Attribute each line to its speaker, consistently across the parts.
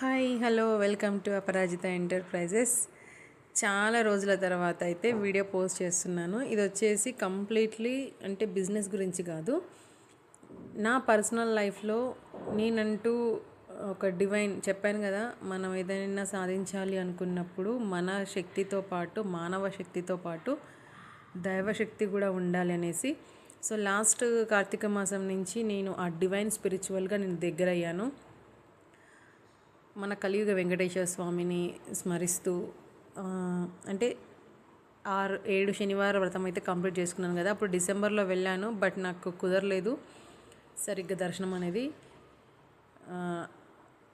Speaker 1: Hi hello welcome to Aparajita enterprises. చాలా రోజుల తర్వాత అయితే వీడియో పోస్ట్ చేస్తున్నాను. ఇది వచ్చేసి కంప్లీట్లీ అంటే బిజినెస్ గురించి కాదు, నా పర్సనల్ లైఫ్లో నేనంటూ ఒక డివైన్ చెప్పాను కదా, మనం ఏదైనా సాధించాలి అనుకున్నప్పుడు మన శక్తితో పాటు మానవ శక్తితో పాటు దైవశక్తి కూడా ఉండాలి అనేసి. సో లాస్ట్ కార్తీక మాసం నుంచి నేను ఆ డివైన్ స్పిరిచువల్గా నేను దగ్గరయ్యాను. మన కలియుగ వెంకటేశ్వర స్వామిని స్మరిస్తూ అంటే 6-7 శనివార వ్రతం అయితే కంప్లీట్ చేసుకున్నాను కదా. అప్పుడు డిసెంబర్లో వెళ్ళాను, బట్ నాకు కుదరలేదు సరిగ్గా దర్శనం అనేది.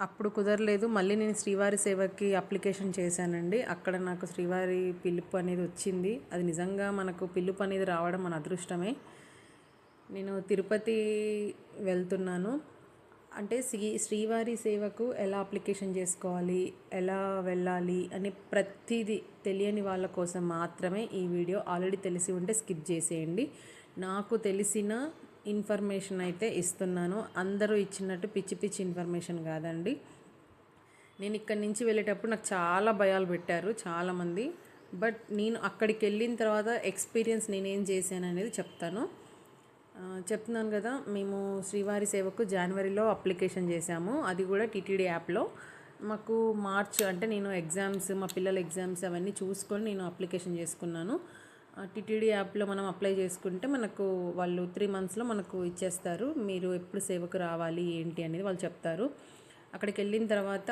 Speaker 1: అప్పుడు కుదరలేదు. మళ్ళీ నేను శ్రీవారి సేవకి అప్లికేషన్ చేశానండి. అక్కడ నాకు శ్రీవారి పిలుపు అనేది వచ్చింది. అది నిజంగా మనకు పిలుపు అనేది రావడం మన అదృష్టమే. నేను తిరుపతి వెళ్తున్నాను. అంటే శ్రీవారి సేవకు ఎలా అప్లికేషన్ చేసుకోవాలి, ఎలా వెళ్ళాలి అని ప్రతిదీ తెలియని వాళ్ళ కోసం మాత్రమే ఈ వీడియో. ఆల్రెడీ తెలిసి ఉంటే స్కిప్ చేసేయండి. నాకు తెలిసిన ఇన్ఫర్మేషన్ అయితే ఇస్తున్నాను. అందరూ ఇచ్చినట్టు పిచ్చి పిచ్చి ఇన్ఫర్మేషన్ కాదండి. నేను ఇక్కడి నుంచి వెళ్ళేటప్పుడు నాకు చాలా భయాలు పెట్టారు చాలామంది, బట్ నేను అక్కడికి వెళ్ళిన తర్వాత ఎక్స్పీరియన్స్ నేనేం చేశాను అనేది చెప్తాను. చెప్తున్నాను కదా, మేము శ్రీవారి సేవకు జనవరిలో అప్లికేషన్ చేశాము. అది కూడా టీటీడీ యాప్లో. మాకు మార్చ్ అంటే నేను ఎగ్జామ్స్, మా పిల్లల ఎగ్జామ్స్ అవన్నీ చూసుకొని నేను అప్లికేషన్ చేసుకున్నాను. టీటీడీ యాప్లో మనం అప్లై చేసుకుంటే మనకు వాళ్ళు 3 monthsలో మనకు ఇచ్చేస్తారు. మీరు ఎప్పుడు సేవకు రావాలి ఏంటి అనేది వాళ్ళు చెప్తారు. అక్కడికి వెళ్ళిన తర్వాత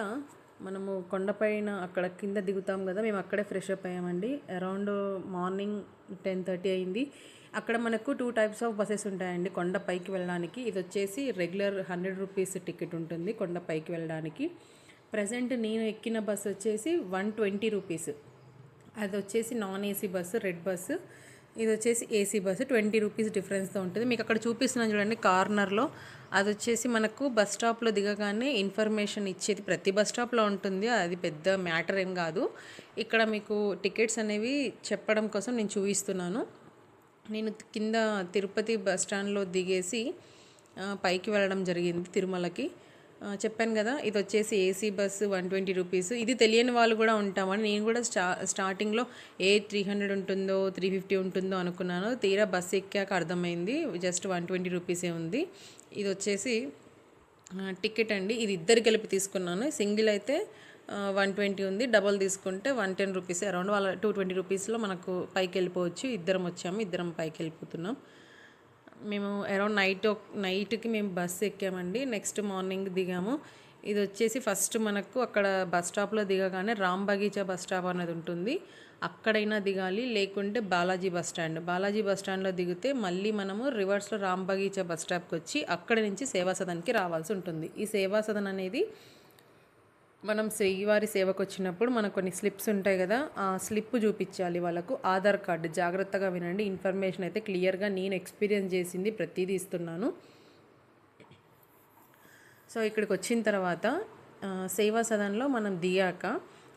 Speaker 1: మనము కొండపైన అక్కడ కింద దిగుతాం కదా, మేము అక్కడే ఫ్రెష్ అప్ అయ్యామండి. అరౌండ్ మార్నింగ్ 10:30 అయింది. అక్కడ మనకు 2 types ఆఫ్ బస్సెస్ ఉంటాయండి కొండ పైకి వెళ్ళడానికి. ఇది వచ్చేసి రెగ్యులర్ 100 రూపీస్ టికెట్ ఉంటుంది కొండ పైకి వెళ్ళడానికి. ప్రజెంట్ నేను ఎక్కిన బస్సు వచ్చేసి 120 రూపీస్. అది వచ్చేసి non AC bus, red bus. ఇది వచ్చేసి ఏసీ బస్సు. 20 రూపీస్ డిఫరెన్స్తో ఉంటుంది. మీకు అక్కడ చూపిస్తున్నాను చూడండి కార్నర్లో. అది వచ్చేసి మనకు బస్ స్టాప్లో దిగగానే ఇన్ఫర్మేషన్ ఇచ్చేది ప్రతి బస్ స్టాప్లో ఉంటుంది. అది పెద్ద మ్యాటర్ ఏం కాదు. ఇక్కడ మీకు టికెట్స్ అనేవి చెప్పడం కోసం నేను చూపిస్తున్నాను. నేను కింద తిరుపతి బస్ స్టాండ్లో దిగేసి పైకి వెళ్ళడం జరిగింది తిరుమలకి. చెప్పాను కదా, ఇది వచ్చేసి ఏసీ బస్సు 120 రూపీస్. ఇది తెలియని వాళ్ళు కూడా ఉంటామని నేను కూడా స్టార్టింగ్లో 300 ఉంటుందో 350 ఉంటుందో అనుకున్నాను. తీరా బస్సు ఎక్కాక అర్థమైంది జస్ట్ 120 రూపీసే ఉంది. ఇది వచ్చేసి టికెట్ అండి. ఇది ఇద్దరు కలిపి తీసుకున్నాను. సింగిల్ అయితే 120 ఉంది, డబల్ తీసుకుంటే 110 రూపీస్. అరౌండ్ వాళ్ళ 220 రూపీస్లో మనకు పైకి వెళ్ళిపోవచ్చు. ఇద్దరం వచ్చాము, ఇద్దరం పైకి వెళ్ళిపోతున్నాం. మేము అరౌండ్ నైట్కి మేము బస్సు ఎక్కామండి. నెక్స్ట్ మార్నింగ్ దిగాము. ఇది వచ్చేసి ఫస్ట్ మనకు అక్కడ బస్ స్టాప్లో దిగగానే రామ్ బగీచా బస్ స్టాప్ అనేది ఉంటుంది. అక్కడైనా దిగాలి, లేకుంటే బాలాజీ బస్ స్టాండ్లో దిగితే మళ్ళీ మనము రివర్స్లో రామ్ బగీచా బస్ స్టాప్కి వచ్చి అక్కడి నుంచి సేవా సదన్కి రావాల్సి ఉంటుంది. ఈ సేవా సదన్ అనేది మనం శ్రీవారి సేవకు వచ్చినప్పుడు మనకు కొన్ని స్లిప్స్ ఉంటాయి కదా, ఆ స్లిప్ చూపించాలి వాళ్ళకు. ఆధార్ కార్డు, జాగ్రత్తగా వినండి, ఇన్ఫర్మేషన్ అయితే క్లియర్గా నేను ఎక్స్పీరియన్స్ చేసింది ప్రతిదీ ఇస్తున్నాను. సో ఇక్కడికి వచ్చిన తర్వాత సేవా సదన్లో మనం దిగాక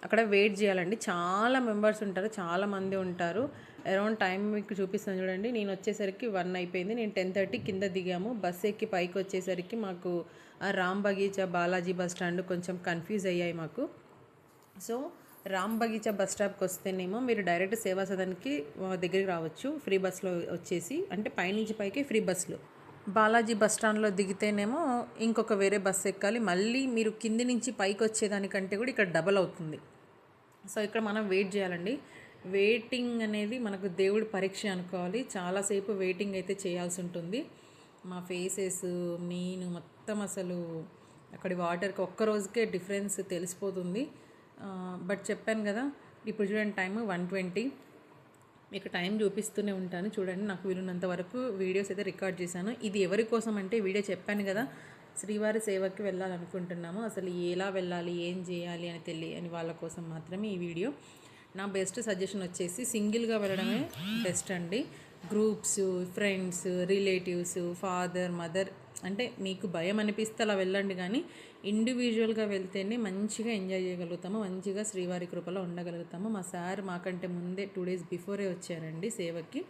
Speaker 1: అక్కడ వెయిట్ చేయాలండి. చాలా మెంబర్స్ ఉంటారు, చాలామంది ఉంటారు. అరౌండ్ టైం మీకు చూపిస్తాను చూడండి. నేను వచ్చేసరికి 1 అయిపోయింది. నేను 10:30 కింద దిగాము. బస్ ఎక్కి పైకి వచ్చేసరికి మాకు రామ్ బగీచా, బాలాజీ బస్ స్టాండ్ కొంచెం కన్ఫ్యూజ్ అయ్యాయి మాకు. సో రామ్ బగీచా బస్ స్టాప్కి వస్తేనేమో మీరు డైరెక్ట్ సేవా సదన్కి దగ్గరికి రావచ్చు ఫ్రీ బస్లో వచ్చేసి, అంటే పైనుంచి పైకి ఫ్రీ బస్సులు. బాలాజీ బస్ స్టాండ్లో దిగితేనేమో ఇంకొక వేరే బస్సు ఎక్కాలి. మళ్ళీ మీరు కింది నుంచి పైకి వచ్చేదానికంటే కూడా ఇక్కడ డబల్ అవుతుంది. సో ఇక్కడ మనం వెయిట్ చేయాలండి. వెయిటింగ్ అనేది మనకు దేవుడి పరీక్ష అనుకోవాలి. చాలాసేపు వెయిటింగ్ అయితే చేయాల్సి ఉంటుంది. మా ఫేసెస్, నేను మొత్తం అసలు అక్కడి వాటర్కి ఒక్కరోజుకే డిఫరెన్స్ తెలిసిపోతుంది. బట్ చెప్పాను కదా, ఇప్పుడు చూడండి టైం 1:20. మీకు టైం చూపిస్తూనే ఉంటాను చూడండి. నాకు వీలున్నంత వరకు వీడియోస్ అయితే రికార్డ్ చేశాను. ఇది ఎవరి కోసం అంటే వీడియో చెప్పాను కదా, శ్రీవారి సేవకి వెళ్ళాలనుకుంటున్నాము, అసలు ఎలా వెళ్ళాలి, ఏం చేయాలి అని తెలియని వాళ్ళ కోసం మాత్రమే ఈ వీడియో. నా బెస్ట్ సజెషన్ వచ్చేసి సింగిల్గా వెళ్ళడమే బెస్ట్ అండి. Groups, friends, relatives, father, mother అంటే మీకు భయం అనిపిస్తే అలా వెళ్ళండి. కానీ ఇండివిజువల్గా వెళ్తేనే మంచిగా ఎంజాయ్ చేయగలుగుతాము, మంచిగా శ్రీవారి కృపలో ఉండగలుగుతాము. మా సార్ మాకంటే ముందే 2 days బిఫోరే వచ్చారండి సేవకి.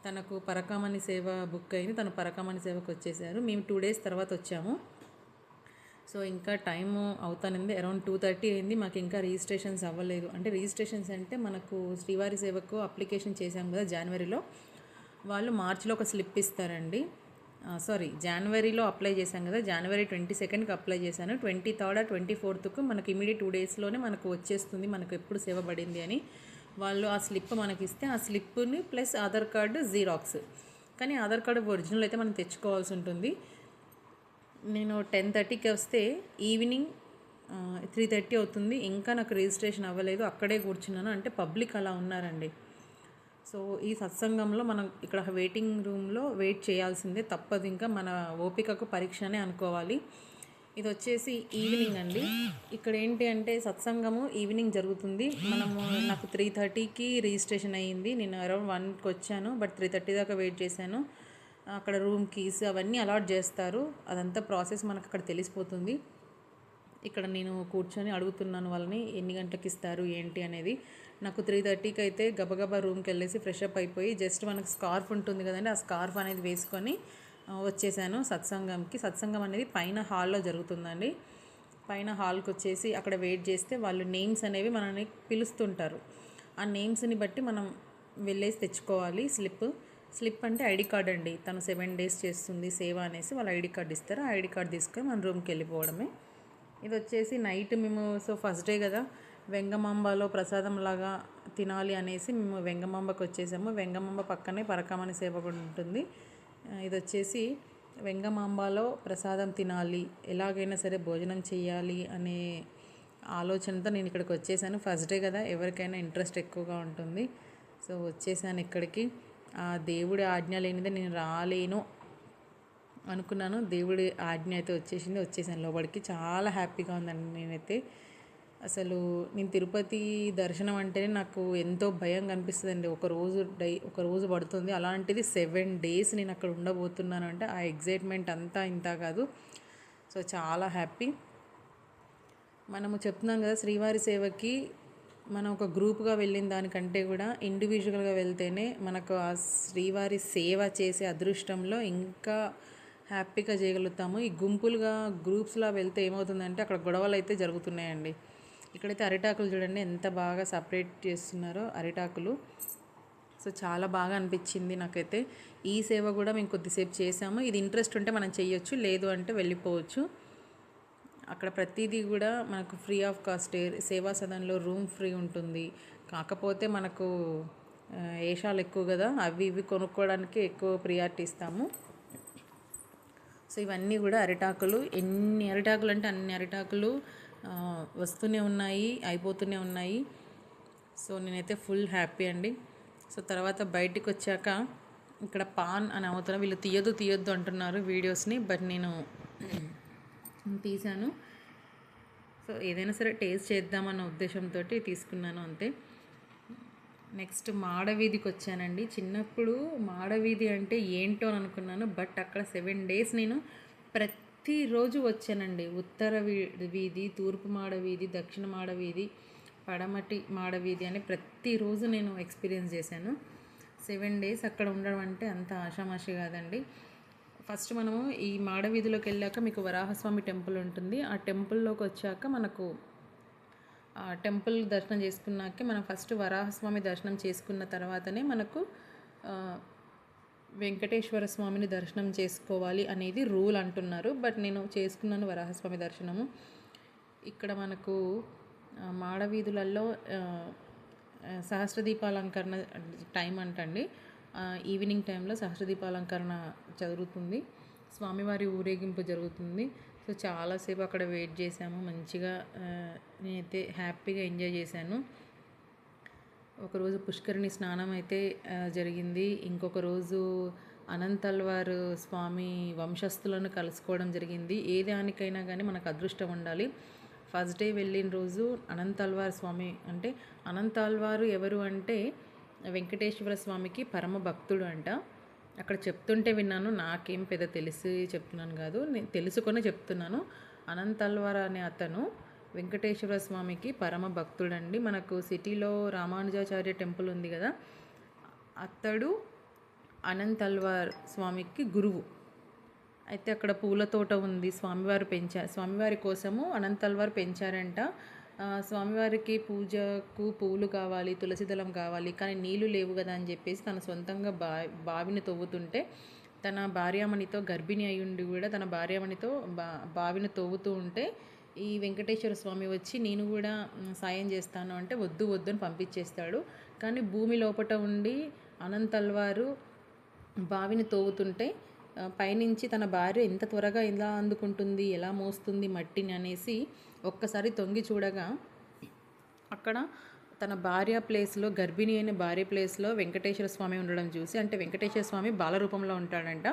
Speaker 1: తనకు పరకామణి సేవ బుక్ అయింది, తను పరకామణి సేవకు వచ్చేసారు. మేము 2 days తర్వాత వచ్చాము. సో ఇంకా టైము అవుతానింది, అరౌండ్ 2:30 అయింది. మాకు ఇంకా రిజిస్ట్రేషన్స్ అవ్వలేదు. అంటే రిజిస్ట్రేషన్స్ అంటే మనకు శ్రీవారి సేవకు అప్లికేషన్ చేశాం కదా జనవరిలో, వాళ్ళు మార్చిలో ఒక స్లిప్ ఇస్తారండి. జనవరిలో అప్లై చేశాం కదా, జనవరి 22కి అప్లై చేశాను. 23rd 24th మనకి ఇమీడియట్ 2 డేస్లోనే మనకు వచ్చేస్తుంది మనకు ఎప్పుడు సేవ పడింది అని. వాళ్ళు ఆ స్లిప్ మనకి ఇస్తే ఆ స్లిప్ని ప్లస్ ఆధార్ కార్డు జీరాక్స్, కానీ ఆధార్ కార్డు ఒరిజినల్ అయితే మనం తెచ్చుకోవాల్సి ఉంటుంది. నేను 10:30కి వస్తే ఈవినింగ్ 3:30 అవుతుంది. ఇంకా నాకు రిజిస్ట్రేషన్ అవ్వలేదు. అక్కడే కూర్చున్నాను, అంటే పబ్లిక్ అలా ఉన్నారండి. సో ఈ సత్సంగంలో మనం ఇక్కడ వెయిటింగ్ రూమ్లో వెయిట్ చేయాల్సిందే, తప్పదు. ఇంకా మన ఓపికకు పరీక్షనే అనుకోవాలి. ఇది వచ్చేసి ఈవినింగ్ అండి. ఇక్కడ ఏంటి అంటే సత్సంగము ఈవినింగ్ జరుగుతుంది. నాకు 3:30కి రిజిస్ట్రేషన్ అయ్యింది. నేను అరౌండ్ 1కి వచ్చాను, బట్ 3:30 దాకా వెయిట్ చేశాను. అక్కడ రూమ్ కీస్ అవన్నీ అలాట్ చేస్తారు, అదంతా ప్రాసెస్ మనకు అక్కడ తెలిసిపోతుంది. ఇక్కడ నేను కూర్చొని అడుగుతున్నాను వాళ్ళని ఎన్ని గంటలకు ఇస్తారు ఏంటి అనేది. నాకు 3:30కి అయితే గబగబా రూమ్కి వెళ్ళేసి ఫ్రెష్ అప్ అయిపోయి జస్ట్ మనకు స్కార్ఫ్ ఉంటుంది కదండి, ఆ స్కార్ఫ్ అనేది వేసుకొని వచ్చేసాను సత్సంగంకి. సత్సంగం అనేది పైన హాల్లో జరుగుతుందండి. పైన హాల్కి వచ్చేసి అక్కడ వెయిట్ చేస్తే వాళ్ళు నేమ్స్ అనేవి మనల్ని పిలుస్తుంటారు. ఆ నేమ్స్ని బట్టి మనం వెళ్ళేసి తెచ్చుకోవాలి స్లిప్ అంటే ఐడి కార్డ్ అండి. తను 7 days చేస్తుంది సేవ అనేసి వాళ్ళు ఐడి కార్డ్ ఇస్తారు. ఆ ఐడి కార్డ్ తీసుకొని మన రూమ్కి వెళ్ళిపోవడమే. ఇది వచ్చేసి నైట్ మేము ఫస్ట్ డే కదా, వెంగమాంబలో ప్రసాదం లాగా తినాలి అనేసి మేము వెంగమాంబకు వచ్చేసాము. వెంగమాంబ పక్కనే పరకామణి సేవ కూడా ఉంటుంది. ఇది వచ్చేసి వెంగమాంబలో ప్రసాదం తినాలి, ఎలాగైనా సరే భోజనం చేయాలి అనే ఆలోచనతో నేను ఇక్కడికి వచ్చేసాను. ఫస్ట్ డే కదా, ఎవరికైనా ఇంట్రెస్ట్ ఎక్కువగా ఉంటుంది. సో వచ్చేసాను ఇక్కడికి. ఆ దేవుడి ఆజ్ఞ లేనిదే నేను రాలేను అనుకున్నాను. దేవుడి ఆజ్ఞ అయితే వచ్చేసాను లోపలికి. చాలా హ్యాపీగా ఉందండి. నేనైతే అసలు నేను తిరుపతి దర్శనం అంటేనే నాకు ఎంతో భయం కనిపిస్తుందండి. ఒక రోజు పడుతుంది, అలాంటిది 7 days నేను అక్కడ ఉండబోతున్నాను అంటే ఆ ఎగ్జైట్మెంట్ అంతా ఇంత కాదు. సో చాలా హ్యాపీ. మనము చెప్తున్నాం కదా, శ్రీవారి సేవకి మనం ఒక గ్రూప్గా వెళ్ళిన దానికంటే కూడా ఇండివిజువల్గా వెళ్తేనే మనకు ఆ శ్రీవారి సేవ చేసే అదృష్టంలో ఇంకా హ్యాపీగా చేయగలుగుతాము. ఈ గుంపులుగా గ్రూప్స్లో వెళ్తే ఏమవుతుందంటే అక్కడ గొడవలు అయితే జరుగుతున్నాయండి. ఇక్కడైతే అరిటాకులు చూడండి ఎంత బాగా సపరేట్ చేస్తున్నారో అరిటాకులు. సో చాలా బాగా అనిపించింది నాకైతే. ఈ సేవ కూడా మేము కొద్దిసేపు చేసాము. ఇది ఇంట్రెస్ట్ ఉంటే మనం చేయొచ్చు, లేదు అంటే వెళ్ళిపోవచ్చు. అక్కడ ప్రతిదీ కూడా మనకు ఫ్రీ ఆఫ్ కాస్ట్. సేవా సదన్లో రూమ్ ఫ్రీ ఉంటుంది. కాకపోతే మనకు ఏషాలు ఎక్కువ కదా, అవి ఇవి కొనుక్కోవడానికి ఎక్కువ ప్రియారిటీ ఇస్తాము. సో ఇవన్నీ కూడా అరిటాకులు. ఎన్ని అరిటాకులు అంటే అన్ని అరిటాకులు వస్తూనే ఉన్నాయి, అయిపోతూనే ఉన్నాయి. సో నేనైతే ఫుల్ హ్యాపీ అండి. సో తర్వాత బయటికి వచ్చాక ఇక్కడ పాన్ అని అవుతున్నా, వీళ్ళు తీయొద్దు అంటున్నారు వీడియోస్ని, బట్ నేను తీశాను. సో ఏదైనా సరే టేస్ట్ చేద్దామన్న ఉద్దేశంతో తీసుకున్నాను అంతే. నెక్స్ట్ మాడవీధికి వచ్చానండి. చిన్నప్పుడు మాడవీధి అంటే ఏంటో అని అనుకున్నాను, బట్ అక్కడ 7 days నేను ప్రతిరోజు వచ్చానండి. ఉత్తర వీధి, తూర్పు మాడవీధి, దక్షిణ మాడవీధి, పడమటి మాడవీధి అని ప్రతిరోజు నేను ఎక్స్పీరియన్స్ చేశాను. 7 days అక్కడ ఉండడం అంటే అంత ఆషామాషి కాదండి. ఫస్ట్ మనము ఈ మాడవీధిలోకి వెళ్ళాక మీకు వరాహస్వామి టెంపుల్ ఉంటుంది. ఆ టెంపుల్లోకి వచ్చాక మనకు ఆ టెంపుల్ దర్శనం చేసుకున్నాకే మనం ఫస్ట్ వరాహస్వామి దర్శనం చేసుకున్న తర్వాతనే మనకు వెంకటేశ్వర స్వామిని దర్శనం చేసుకోవాలి అనేది రూల్ అంటున్నారు. బట్ నేను చేసుకున్నాను వరాహస్వామి దర్శనము. ఇక్కడ మనకు మాడవీధులలో సహస్రదీపాలంకరణ టైం అంటండి. ఈవినింగ్ టైంలో సహస్రదీపాలంకరణ జరుగుతుంది, స్వామివారి ఊరేగింపు జరుగుతుంది. సో చాలాసేపు అక్కడ వెయిట్ చేసాము. మంచిగా నేనైతే హ్యాపీగా ఎంజాయ్ చేశాను. ఒకరోజు పుష్కరిణి స్నానం అయితే జరిగింది. ఇంకొక రోజు అనంతల్వార్ స్వామి వంశస్థులను కలుసుకోవడం జరిగింది. ఏ దానికైనా కానీ మనకు అదృష్టం ఉండాలి. ఫస్ట్ డే వెళ్ళిన రోజు అనంతల్వార్ స్వామి, అంటే అనంతల్వారు ఎవరు అంటే వెంకటేశ్వర స్వామికి పరమ భక్తుడు అంట. అక్కడ చెప్తుంటే విన్నాను, నాకేం పెద్ద తెలిసి చెప్తున్నాను కాదు, నేను తెలుసుకొని చెప్తున్నాను. అనంతల్వార్ అనే అతను వెంకటేశ్వర స్వామికి పరమ భక్తుడండి. మనకు సిటీలో రామానుజాచార్య టెంపుల్ ఉంది కదా, అతడు అనంతల్వార్ స్వామికి గురువు. అయితే అక్కడ పూల తోట ఉంది. స్వామివారి కోసము అనంతల్వారు పెంచారంట. స్వామివారికి పూజకు పూలు కావాలి, తులసి దళం కావాలి, కానీ నీళ్ళు లేవు కదా అని చెప్పేసి తన సొంతంగా బావిని తవ్వుతుంటే తన భార్యామణితో గర్భిణి అయ్యుండి కూడా తన భార్యామణితో బావిని తవ్వుతూ ఉంటే ఈ వెంకటేశ్వర స్వామి వచ్చి నేను కూడా సాయం చేస్తాను అంటే వద్దు వద్దు అని పంపించేస్తాడు. కానీ భూమి లోపట ఉండి అనంతల్వారు బావిని తవ్వుతుంటే పైనుంచి తన భార్య ఎంత త్వరగా ఎలా అందుకుంటుంది, ఎలా మోస్తుంది మట్టిని అనేసి ఒక్కసారి తొంగి చూడగా అక్కడ తన భార్య ప్లేస్లో, గర్భిణి అయిన భార్య ప్లేస్లో వెంకటేశ్వర స్వామి ఉండడం చూసి, అంటే వెంకటేశ్వర స్వామి బాలరూపంలో ఉంటాడంట.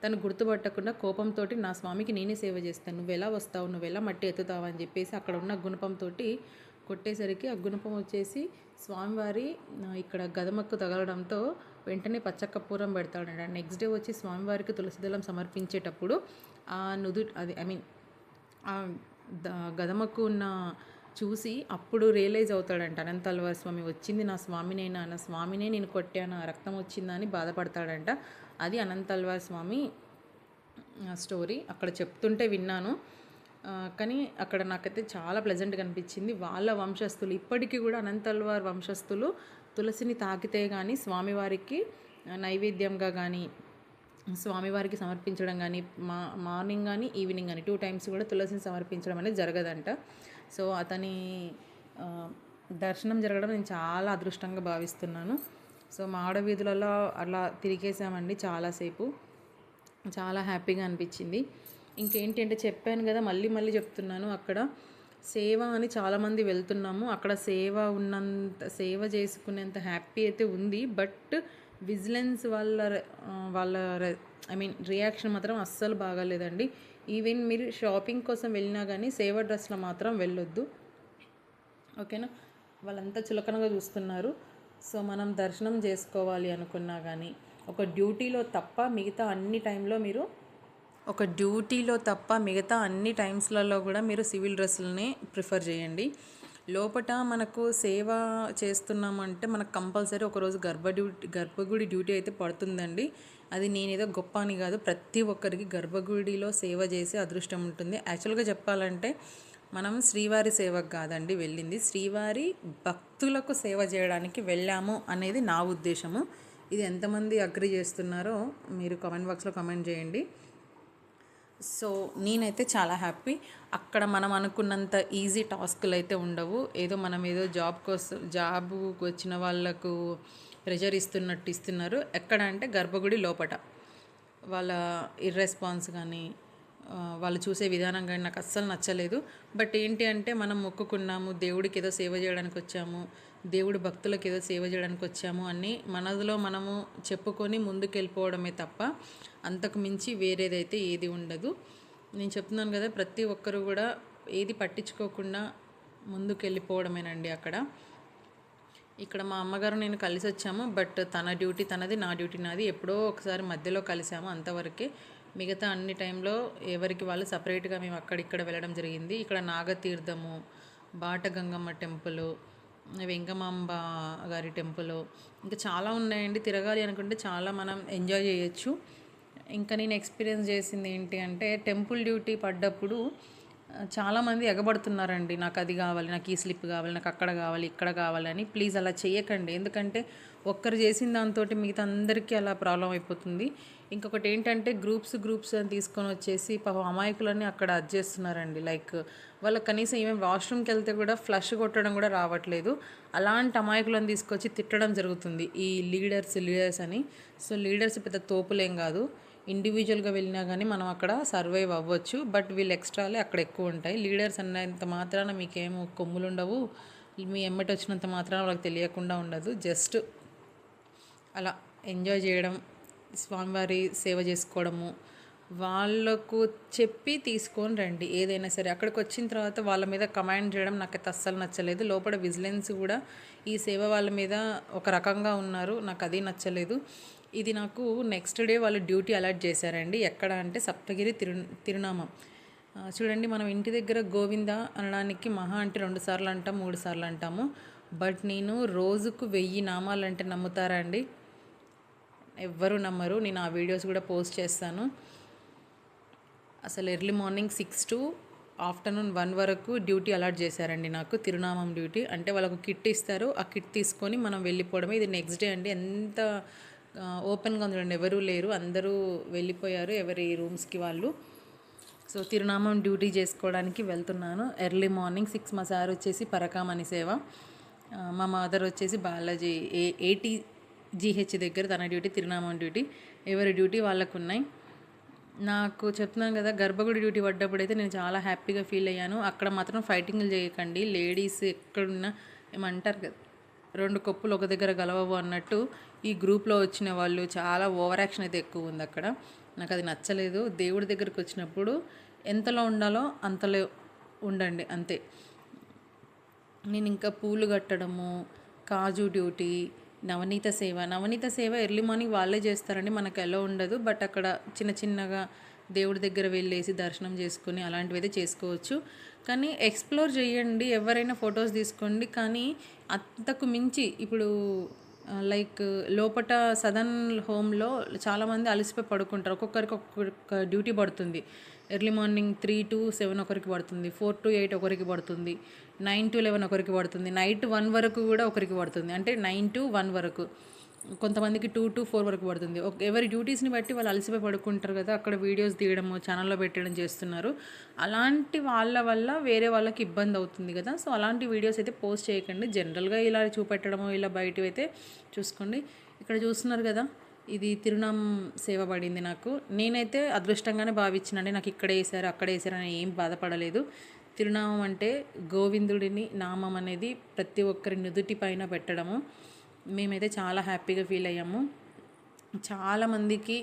Speaker 1: తను గుర్తుపట్టకుండా కోపంతో నా స్వామికి నేనే సేవ చేస్తాను, నువ్వెలా వస్తావు, నువ్వెలా మట్టి ఎత్తుతావు అని చెప్పేసి అక్కడ ఉన్న గుణపంతో కొట్టేసరికి ఆ గుణపం వచ్చేసి స్వామివారి ఇక్కడ గదమక్కు తగలడంతో వెంటనే పచ్చకర్పూరం పెడతాడంట. నెక్స్ట్ డే వచ్చి స్వామివారికి తులసిదళం సమర్పించేటప్పుడు ఆ అది ఆ గదమక్కు ఉన్న చూసి అప్పుడు రియలైజ్ అవుతాడంట అనంతల్వార్ స్వామి వచ్చింది నా స్వామినేనా, నా స్వామినే నేను కొట్టాను, రక్తం వచ్చిందా అని బాధపడతాడంట. అది అనంతల్వార్ స్వామి స్టోరీ అక్కడ చెప్తుంటే విన్నాను. కానీ అక్కడ నాకైతే చాలా ప్లెజెంట్గా అనిపించింది. వాళ్ళ వంశస్థులు ఇప్పటికీ కూడా అనంతల్వార్ వంశస్థులు తులసిని తాకితే కానీ స్వామివారికి నైవేద్యంగా కానీ స్వామివారికి సమర్పించడం కానీ మార్నింగ్ కానీ ఈవినింగ్ కానీ 2 times కూడా తులసిని సమర్పించడం అనేది జరగదంట. సో అతని దర్శనం జరగడం నేను చాలా అదృష్టంగా భావిస్తున్నాను. సో మాడ వీధులలో అలా తిరిగేసామండి చాలాసేపు, చాలా హ్యాపీగా అనిపించింది. ఇంకేంటి అంటే చెప్పాను కదా, మళ్ళీ మళ్ళీ చెప్తున్నాను, అక్కడ సేవ అని చాలామంది వెళ్తున్నాము. అక్కడ సేవ చేసుకునేంత హ్యాపీ అయితే ఉంది. బట్ విజిలెన్స్ వాళ్ళ రియాక్షన్ మాత్రం అస్సలు బాగాలేదండి. ఈవెన్ మీరు షాపింగ్ కోసం వెళ్ళినా కానీ సేవ డ్రెస్లో మాత్రం వెళ్ళొద్దు, ఓకేనా. వాళ్ళంతా చులకనగా చూస్తున్నారు. సో మనం దర్శనం చేసుకోవాలి అనుకున్నా కానీ ఒక డ్యూటీలో తప్ప మిగతా అన్ని టైమ్స్లలో కూడా మీరు సివిల్ డ్రెస్సులనే ప్రిఫర్ చేయండి. లోపట మనకు సేవ చేస్తున్నామంటే మనకు కంపల్సరీ ఒకరోజు గర్భగుడి డ్యూటీ అయితే పడుతుందండి. అది నేనేదో గొప్ప అని కాదు, ప్రతి ఒక్కరికి గర్భగుడిలో సేవ చేసే అదృష్టం ఉంటుంది. యాక్చువల్గా చెప్పాలంటే మనం శ్రీవారి సేవకు కాదండి వెళ్ళింది, శ్రీవారి భక్తులకు సేవ చేయడానికి వెళ్ళాము అనేది నా ఉద్దేశము. ఇది ఎంతమంది అగ్రి చేస్తున్నారో మీరు కామెంట్ బాక్స్లో కామెంట్ చేయండి. సో నేనైతే చాలా హ్యాపీ. అక్కడ మనం అనుకున్నంత ఈజీ టాస్క్లు అయితే ఉండవు. మనం ఏదో జాబ్కు వచ్చిన వాళ్ళకు ప్రెషర్ ఇస్తున్నట్టు ఇస్తున్నారు. ఎక్కడ అంటే గర్భగుడి లోపట వాళ్ళ ఇర్రెస్పాన్స్ కానీ వాళ్ళు చూసే విధానం కానీ నాకు అస్సలు నచ్చలేదు. బట్ ఏంటి అంటే మనం మొక్కుకున్నాము, దేవుడికి ఏదో సేవ చేయడానికి వచ్చాము, దేవుడు భక్తులకు ఏదో సేవ చేయడానికి వచ్చాము అని మనలో మనము చెప్పుకొని ముందుకు వెళ్ళిపోవడమే తప్ప అంతకు మించి వేరేదైతే ఏది ఉండదు. నేను చెప్తున్నాను కదా, ప్రతి ఒక్కరు కూడా ఏది పట్టించుకోకుండా ముందుకు వెళ్ళిపోవడమేనండి. ఇక్కడ మా అమ్మగారు నేను కలిసి వచ్చాము. బట్ తన డ్యూటీ తనది, నా డ్యూటీ నాది. ఎప్పుడో ఒకసారి మధ్యలో కలిసాము, అంతవరకే. మిగతా అన్ని టైంలో ఎవరికి వాళ్ళు సపరేట్గా మేము అక్కడిక్కడ వెళ్ళడం జరిగింది. ఇక్కడ నాగతీర్థము, బాటగంగమ్మ టెంపుల్, వెంగమాంబ గారి టెంపుల్, ఇంకా చాలా ఉన్నాయండి. తిరగాలి అనుకుంటే చాలా మనం ఎంజాయ్ చేయొచ్చు. ఇంకా నేను ఎక్స్పీరియన్స్ చేసింది ఏంటి అంటే, టెంపుల్ డ్యూటీ పడ్డప్పుడు చాలామంది ఎగబడుతున్నారండి, నాకు అది కావాలి, నాకు ఈ స్లిప్ కావాలి, నాకు అక్కడ కావాలి, ఇక్కడ కావాలని. ప్లీజ్ అలా చేయకండి. ఎందుకంటే ఒక్కరు చేసిన దాంతో మిగతా అందరికీ అలా ప్రాబ్లం అయిపోతుంది. ఇంకొకటి ఏంటంటే గ్రూప్స్ అని తీసుకొని వచ్చేసి పాపం అమాయకులన్నీ అక్కడ చేస్తున్నారండి. లైక్ వాళ్ళకి కనీసం ఏమేమి వాష్రూమ్కి వెళ్తే కూడా ఫ్లష్ కొట్టడం కూడా రావట్లేదు. అలాంటి అమాయకులను తీసుకొచ్చి తిట్టడం జరుగుతుంది ఈ లీడర్స్ అని. సో లీడర్స్ పెద్ద తోపులేం కాదు, ఇండివిజువల్గా వెళ్ళినా కానీ మనం అక్కడ సర్వైవ్ అవ్వచ్చు. బట్ వీళ్ళు ఎక్స్ట్రాలే అక్కడ ఎక్కువ ఉంటాయి. లీడర్స్ అన్నంత మాత్రాన మీకేమో కొమ్ములు ఉండవు, మీ ఎమ్మటి వచ్చినంత మాత్రాన వాళ్ళకి తెలియకుండా ఉండదు. జస్ట్ అలా ఎంజాయ్ చేయడం, స్వామివారి సేవ చేసుకోవడము, వాళ్ళకు చెప్పి తీసుకొని రండి ఏదైనా సరే. అక్కడికి వచ్చిన తర్వాత వాళ్ళ మీద కమాండ్ చేయడం నాకైతే అస్సలు నచ్చలేదు. లోపల విజిలెన్స్ కూడా ఈ సేవ వాళ్ళ మీద ఒక రకంగా ఉన్నారు, నాకు అది నచ్చలేదు. ఇది నాకు నెక్స్ట్ డే వాళ్ళు డ్యూటీ అలర్ట్ చేశారండి. ఎక్కడ అంటే సప్తగిరి తిరునామం. చూడండి, మనం ఇంటి దగ్గర గోవింద అనడానికి మహా అంటే 2 సార్లు అంటాం, 3 సార్లు అంటాము. బట్ నేను రోజుకు 1000 నామాలు అంటే నమ్ముతారా అండి? ఎవ్వరూ నమ్మరు. నేను ఆ వీడియోస్ కూడా పోస్ట్ చేస్తాను. అసలు ఎర్లీ మార్నింగ్ 6 టు ఆఫ్టర్నూన్ 1 వరకు డ్యూటీ అలాట్ చేశారండి నాకు, తిరునామం డ్యూటీ. అంటే వాళ్ళకు కిట్ ఇస్తారు, ఆ కిట్ తీసుకొని మనం వెళ్ళిపోవడమే. ఇది నెక్స్ట్ డే అండి. ఎంత ఓపెన్గా ఉంది చూడండి, ఎవరూ లేరు, అందరూ వెళ్ళిపోయారు ఎవరి రూమ్స్కి వాళ్ళు. సో తిరునామం డ్యూటీ చేసుకోవడానికి వెళ్తున్నాను. Early morning 6. మా సార్ వచ్చేసి పరకామణి సేవ, మా మదర్ వచ్చేసి బాలాజీ ATGH దగ్గర తన డ్యూటీ, తిరునామం డ్యూటీ. ఎవరి డ్యూటీ వాళ్ళకు ఉన్నాయి. నాకు చెప్తున్నాను కదా, గర్భగుడి డ్యూటీ పడ్డప్పుడు అయితే నేను చాలా హ్యాపీగా ఫీల్ అయ్యాను. అక్కడ మాత్రం ఫైటింగ్లు చేయకండి, లేడీస్ ఎక్కడున్నా ఏమంటారు కదా, 2 కొప్పులు ఒక దగ్గర గలవవు అన్నట్టు ఈ గ్రూప్లో వచ్చిన వాళ్ళు చాలా ఓవర్ యాక్షన్ అయితే ఎక్కువ ఉంది అక్కడ. నాకు అది నచ్చలేదు. దేవుడి దగ్గరికి వచ్చినప్పుడు ఎంతలో ఉండాలో అంతలో ఉండండి అంతే. నేను ఇంకా పూలు కట్టడము, కాజు డ్యూటీ, నవనీత సేవ ఎర్లీ మార్నింగ్ వాళ్ళే చేస్తారండి, మనకు ఎలా ఉండదు. బట్ అక్కడ చిన్న చిన్నగా దేవుడి దగ్గర వెళ్ళేసి దర్శనం చేసుకుని అలాంటివి అయితే చేసుకోవచ్చు. కానీ ఎక్స్ప్లోర్ చేయండి, ఎవరైనా ఫొటోస్ తీసుకోండి. కానీ అంతకు మించి ఇప్పుడు లైక్ లోపట సదన్ హోమ్లో చాలామంది అలసిపోయి పడుకుంటారు. ఒక్కొక్కరికి ఒక్కొక్క డ్యూటీ పడుతుంది. ఎర్లీ మార్నింగ్ 3 to 7 ఒకరికి పడుతుంది, 4 to 8 ఒకరికి పడుతుంది, 9 to 11 ఒకరికి పడుతుంది, నైట్ 1 వరకు కూడా ఒకరికి పడుతుంది. అంటే 9 to 1 వరకు, కొంతమందికి 2 to 4 వరకు పడుతుంది. ఎవరి డ్యూటీస్ని బట్టి వాళ్ళు అలసిపోయి పడుకుంటారు కదా, అక్కడ వీడియోస్ తీయడము, ఛానల్లో పెట్టడం చేస్తున్నారు. అలాంటి వాళ్ళ వల్ల వేరే వాళ్ళకి ఇబ్బంది అవుతుంది కదా. సో అలాంటి వీడియోస్ అయితే పోస్ట్ చేయకండి. జనరల్గా ఇలా చూపెట్టడము, ఇలా బయటవి అయితే చూసుకోండి. ఇక్కడ చూస్తున్నారు కదా, ఇది తిరునామం సేవ పడింది నాకు. నేనైతే అదృష్టంగానే భావించినండి, నాకు ఇక్కడ వేసారు అక్కడ వేసారు అని ఏం బాధపడలేదు. తిరునామం అంటే గోవిందుడిని నామం అనేది ప్రతి ఒక్కరి నుదుటి పైన పెట్టడము. మేమైతే చాలా హ్యాపీగా ఫీల్ అయ్యాము. చాలామందికి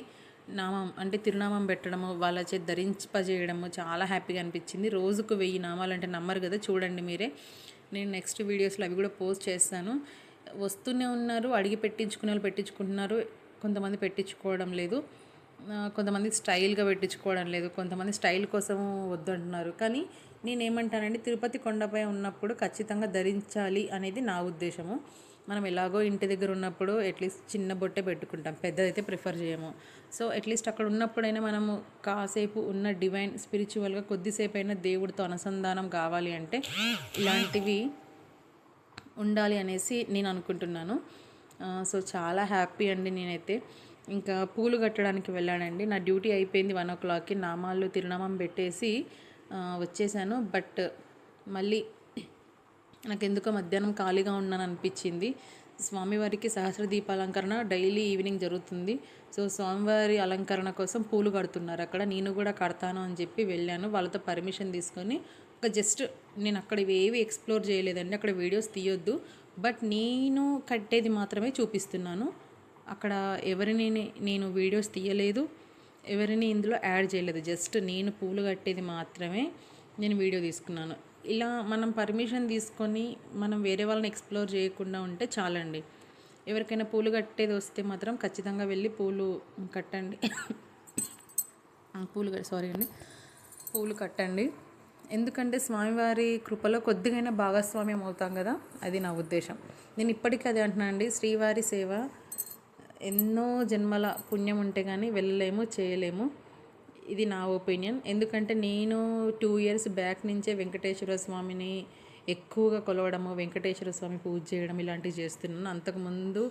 Speaker 1: నామం అంటే తిరునామం పెట్టడము, వాళ్ళ చేతి ధరింపజేయడము చాలా హ్యాపీగా అనిపించింది. రోజుకు 1000 నామాలు అంటే నమ్మరు కదా, చూడండి మీరే. నేను నెక్స్ట్ వీడియోస్లో అవి కూడా పోస్ట్ చేస్తాను. వస్తూనే ఉన్నారు, అడిగి పెట్టించుకునే వాళ్ళు పెట్టించుకుంటున్నారు, కొంతమంది పెట్టించుకోవడం లేదు, కొంతమంది స్టైల్గా పెట్టించుకోవడం లేదు, కొంతమంది స్టైల్ కోసం వద్దంటున్నారు. కానీ నేనేమంటానంటే తిరుపతి కొండపై ఉన్నప్పుడు ఖచ్చితంగా ధరించాలి అనేది నా ఉద్దేశము. మనం ఎలాగో ఇంటి దగ్గర ఉన్నప్పుడు అట్లీస్ట్ చిన్న బొట్టే పెట్టుకుంటాం, పెద్దదైతే ప్రిఫర్ చేయము. సో అట్లీస్ట్ అక్కడ ఉన్నప్పుడైనా మనము కాసేపు ఉన్న డివైన్ స్పిరిచువల్గా కొద్దిసేపు అయినా దేవుడితో అనుసంధానం కావాలి అంటే ఇలాంటివి ఉండాలి అనేసి నేను అనుకుంటున్నాను. సో చాలా హ్యాపీ అండి. నేనైతే ఇంకా పూలు కట్టడానికి వెళ్ళానండి. నా డ్యూటీ అయిపోయింది 1 o'clockకి, నామాలు తిరునామం పెట్టేసి వచ్చేసాను. బట్ మళ్ళీ నాకు ఎందుకో మధ్యాహ్నం ఖాళీగా ఉన్నాను అనిపించింది. స్వామివారికి సహస్ర దీపాలంకరణ డైలీ ఈవినింగ్ జరుగుతుంది. సో స్వామివారి అలంకరణ కోసం పూలు కడుతున్నారు అక్కడ. నేను కూడా కడతాను అని చెప్పి వెళ్ళాను. వాళ్ళతో పర్మిషన్ తీసుకొని జస్ట్ నేను అక్కడ ఏవి ఎక్స్ప్లోర్ చేయలేదండి, అక్కడ వీడియోస్ తీయొద్దు, బట్ నేను కట్టేది మాత్రమే చూపిస్తున్నాను. అక్కడ ఎవరిని నేను వీడియోస్ తీయలేదు, ఎవరిని ఇందులో యాడ్ చేయలేదు. జస్ట్ నేను పూలు కట్టేది మాత్రమే నేను వీడియో తీసుకున్నాను. ఇలా మనం పర్మిషన్ తీసుకొని మనం వేరే వాళ్ళని ఎక్స్ప్లోర్ చేయకుండా ఉంటే చాలండి. ఎవరికైనా పూలు కట్టేది వస్తే మాత్రం ఖచ్చితంగా వెళ్ళి పూలు కట్టండి. పూలు కట్టండి. ఎందుకంటే స్వామివారి కృపలో కొద్దిగైనా భాగస్వామ్యం అవుతాం కదా, అది నా ఉద్దేశం. నేను ఇప్పటికీ అదే అంటున్నాను అండి, శ్రీవారి సేవ ఎన్నో జన్మల పుణ్యం ఉంటే కానీ వెళ్ళలేము, చేయలేము. ఇది నా ఒపీనియన్. ఎందుకంటే నేను 2 years బ్యాక్ నుంచే వెంకటేశ్వర స్వామిని ఎక్కువగా కొలవడము, వెంకటేశ్వర స్వామి పూజ చేయడం ఇలాంటివి చేస్తున్నాను. అంతకుముందు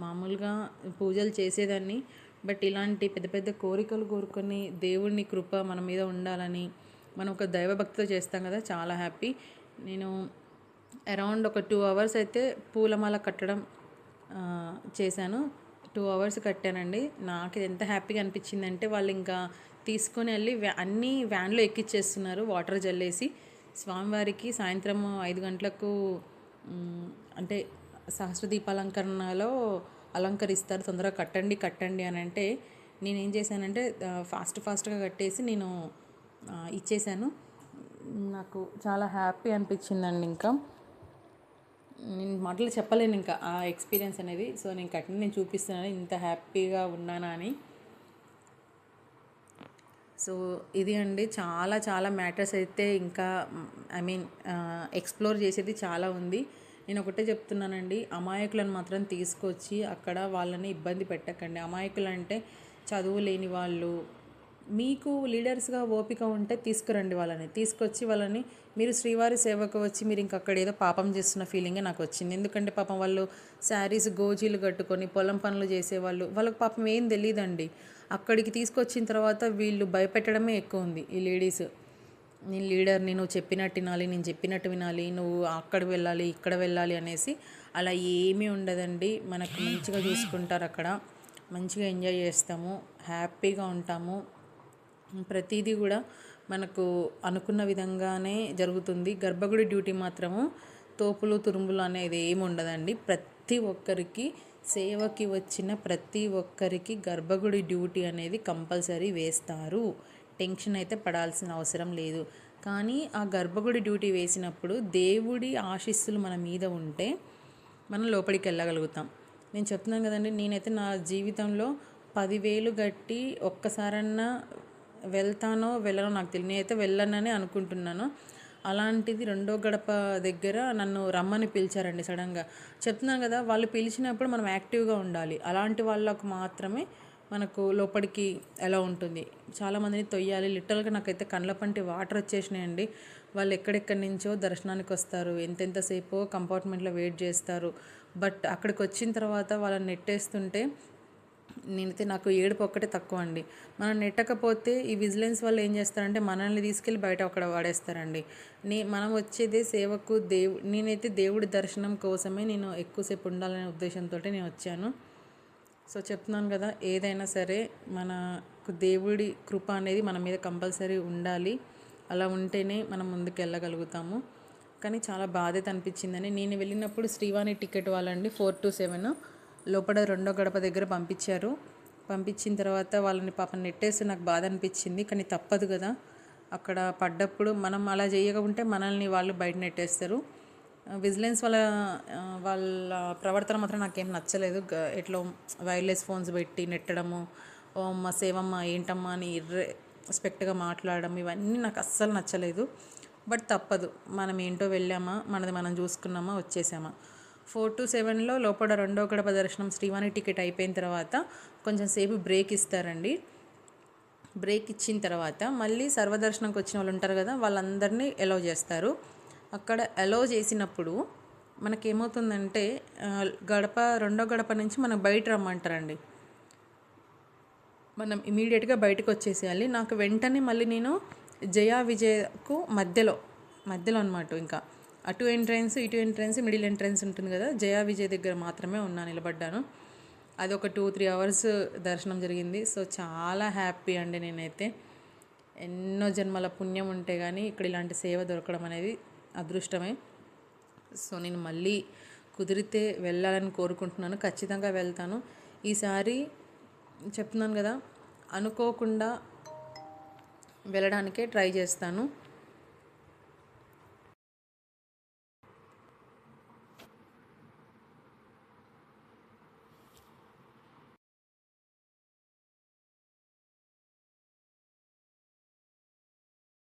Speaker 1: మామూలుగా పూజలు చేసేదాన్ని, బట్ ఇలాంటి పెద్ద పెద్ద కోరికలు కోరుకొని దేవుడిని కృప మన మీద ఉండాలని మనం ఒక దైవభక్తితో చేస్తాం కదా, చాలా హ్యాపీ. నేను అరౌండ్ ఒక 2 hours అయితే పూలమాల కట్టడం చేశాను. 2 hours కట్టానండి. నాకు ఇది ఎంత హ్యాపీగా అనిపించిందంటే వాళ్ళు ఇంకా తీసుకొని వెళ్ళి అన్నీ వ్యాన్లో ఎక్కిచ్చేస్తున్నారు, వాటర్ జల్లేసి. స్వామివారికి సాయంత్రం 5 గంటలకు అంటే సహస్ర దీపాలంకరణలో అలంకరిస్తారు, తొందరగా కట్టండి అని అంటే నేనేం చేశానంటే ఫాస్ట్గా కట్టేసి నేను ఇచ్చేసాను. నాకు చాలా హ్యాపీ అనిపించిందండి. ఇంకా నేను మాటలు చెప్పలేను ఇంకా ఆ ఎక్స్పీరియన్స్ అనేది. సో నేను కట్టిన నేను చూపిస్తున్నాను ఇంత హ్యాపీగా ఉన్నానా అని. సో ఇది అండి, చాలా చాలా మ్యాటర్స్ అయితే ఇంకా ఎక్స్ప్లోర్ చేసేది చాలా ఉంది. నేను ఒకటే చెప్తున్నానండి, అమాయకులను మాత్రం తీసుకొచ్చి అక్కడ వాళ్ళని ఇబ్బంది పెట్టకండి. అమాయకులు అంటే చదువు లేని వాళ్ళు, మీకు లీడర్స్గా ఓపిక ఉంటే తీసుకురండి వాళ్ళని, తీసుకొచ్చి వాళ్ళని మీరు శ్రీవారి సేవకు వచ్చి మీరు ఇంక అక్కడ ఏదో పాపం చేస్తున్న ఫీలింగే నాకు వచ్చింది. ఎందుకంటే పాపం వాళ్ళు శారీస్ గోజీలు కట్టుకొని పొలం పనులు చేసేవాళ్ళు, వాళ్ళకి పాపం ఏం తెలియదండి. అక్కడికి తీసుకొచ్చిన తర్వాత వీళ్ళు భయపెట్టడమే ఎక్కువ ఉంది ఈ లేడీస్. నేను లీడర్ని, నువ్వు చెప్పినట్టు వినాలి, నేను చెప్పినట్టు వినాలి, నువ్వు అక్కడ వెళ్ళాలి ఇక్కడ వెళ్ళాలి అనేసి అలా ఏమీ ఉండదండి. మనకు మంచిగా చూసుకుంటారు అక్కడ, మంచిగా ఎంజాయ్ చేస్తాము, హ్యాపీగా ఉంటాము. ప్రతిదీ కూడా మనకు అనుకున్న విధంగానే జరుగుతుంది. గర్భగుడి డ్యూటీ మాత్రము తోపులు తురుములు అనేది ఏమి ఉండదండి. ప్రతి ఒక్కరికి సేవకి వచ్చిన ప్రతి ఒక్కరికి గర్భగుడి డ్యూటీ అనేది కంపల్సరీ వేస్తారు. టెన్షన్ అయితే పడాల్సిన అవసరం లేదు. కానీ ఆ గర్భగుడి డ్యూటీ వేసినప్పుడు దేవుడి ఆశీస్సులు మన మీద ఉంటే మనం లోపలికి వెళ్ళగలుగుతాం. నేను చెప్తున్నాను కదండి, నేనైతే నా జీవితంలో 10,000 కట్టి ఒక్కసారన్నా వెళ్తానో వెళ్ళనో నాకు తెలియదు. నేనైతే వెళ్ళనని అనుకుంటున్నాను. అలాంటిది రెండో గడప దగ్గర నన్ను రమ్మని పిలిచారండి సడన్గా. చెప్తున్నాను కదా, వాళ్ళు పిలిచినప్పుడు మనం యాక్టివ్గా ఉండాలి. అలాంటి వాళ్ళకు మాత్రమే మనకు లోపలికి ఎలా ఉంటుంది. చాలామందిని తొయ్యాలి. లిటరల్గా నాకైతే కళ్ళ పంటి వాటర్ వచ్చేసినాయండి. వాళ్ళు ఎక్కడెక్కడి నుంచో దర్శనానికి వస్తారు, ఎంతెంతసేపో కంపార్ట్మెంట్లో వెయిట్ చేస్తారు. బట్ అక్కడికి వచ్చిన తర్వాత వాళ్ళని నెట్టేస్తుంటే నేనైతే నాకు ఏడుపు ఒక్కటే తక్కువ అండి. మనం నెట్టకపోతే ఈ విజిలెన్స్ వాళ్ళు ఏం చేస్తారంటే మనల్ని తీసుకెళ్ళి బయట అక్కడ పడేస్తారండి. మనం వచ్చేదే సేవకు, నేనైతే దేవుడి దర్శనం కోసమే నేను ఎక్కువసేపు ఉండాలనే ఉద్దేశంతో నేను వచ్చాను. సో చెప్తున్నాను కదా, ఏదైనా సరే మనకు దేవుడి కృప అనేది మన మీద కంపల్సరీ ఉండాలి. అలా ఉంటేనే మనం ముందుకు వెళ్ళగలుగుతాము. కానీ చాలా బాధ్యత అనిపించిందని నేను వెళ్ళినప్పుడు శ్రీవాణి టికెట్ వాళ్ళండి 4 to 7 లోపల రెండో గడప దగ్గర పంపించారు. పంపించిన తర్వాత వాళ్ళని పాపం నెట్టేసి నాకు బాధ అనిపించింది. కానీ తప్పదు కదా, అక్కడ పడ్డప్పుడు మనం అలా చేయకుంటే మనల్ని వాళ్ళు బయట నెట్టేస్తారు. విజిలెన్స్ వాళ్ళ ప్రవర్తన మాత్రం నాకేం నచ్చలేదు. ఎట్లా వైర్లెస్ ఫోన్స్ పెట్టి నెట్టడము, ఓ అమ్మ సేవమ్మ ఏంటమ్మా అని రెస్పెక్ట్గా మాట్లాడడం, ఇవన్నీ నాకు అస్సలు నచ్చలేదు. బట్ తప్పదు, మనం ఏంటో వెళ్ళామా, మనది మనం చూసుకున్నామా, వచ్చేసామా. 4 to 7 లోపల రెండో గడప దర్శనం శ్రీవాణి టికెట్ అయిపోయిన తర్వాత కొంచెం సేపు బ్రేక్ ఇస్తారండి. బ్రేక్ ఇచ్చిన తర్వాత మళ్ళీ సర్వదర్శనంకి వచ్చిన వాళ్ళు ఉంటారు కదా, వాళ్ళందరినీ అలౌ చేస్తారు. అక్కడ అలౌ చేసినప్పుడు మనకేమవుతుందంటే రెండో గడప నుంచి మనం బయట రమ్మంటారండి. మనం ఇమీడియట్గా బయటకు వచ్చేసేయాలి. నాకు వెంటనే మళ్ళీ నేను జయా విజయకు మధ్యలో అనమాట, ఇంకా అటు ఎంట్రన్స్ ఇటు ఎంట్రన్స్ మిడిల్ ఎంట్రన్స్ ఉంటుంది కదా, జయా విజయ్ దగ్గర మాత్రమే నిలబడ్డాను. అది ఒక 2-3 hours దర్శనం జరిగింది. సో చాలా హ్యాపీ అండి. నేనైతే ఎన్నో జన్మల పుణ్యం ఉంటే కానీ ఇక్కడ ఇలాంటి సేవ దొరకడం అనేది అదృష్టమే. సో నేను మళ్ళీ కుదిరితే వెళ్ళాలని కోరుకుంటున్నాను. ఖచ్చితంగా వెళ్తాను. ఈసారి చెప్తున్నాను కదా, అనుకోకుండా వెళ్ళడానికే ట్రై చేస్తాను.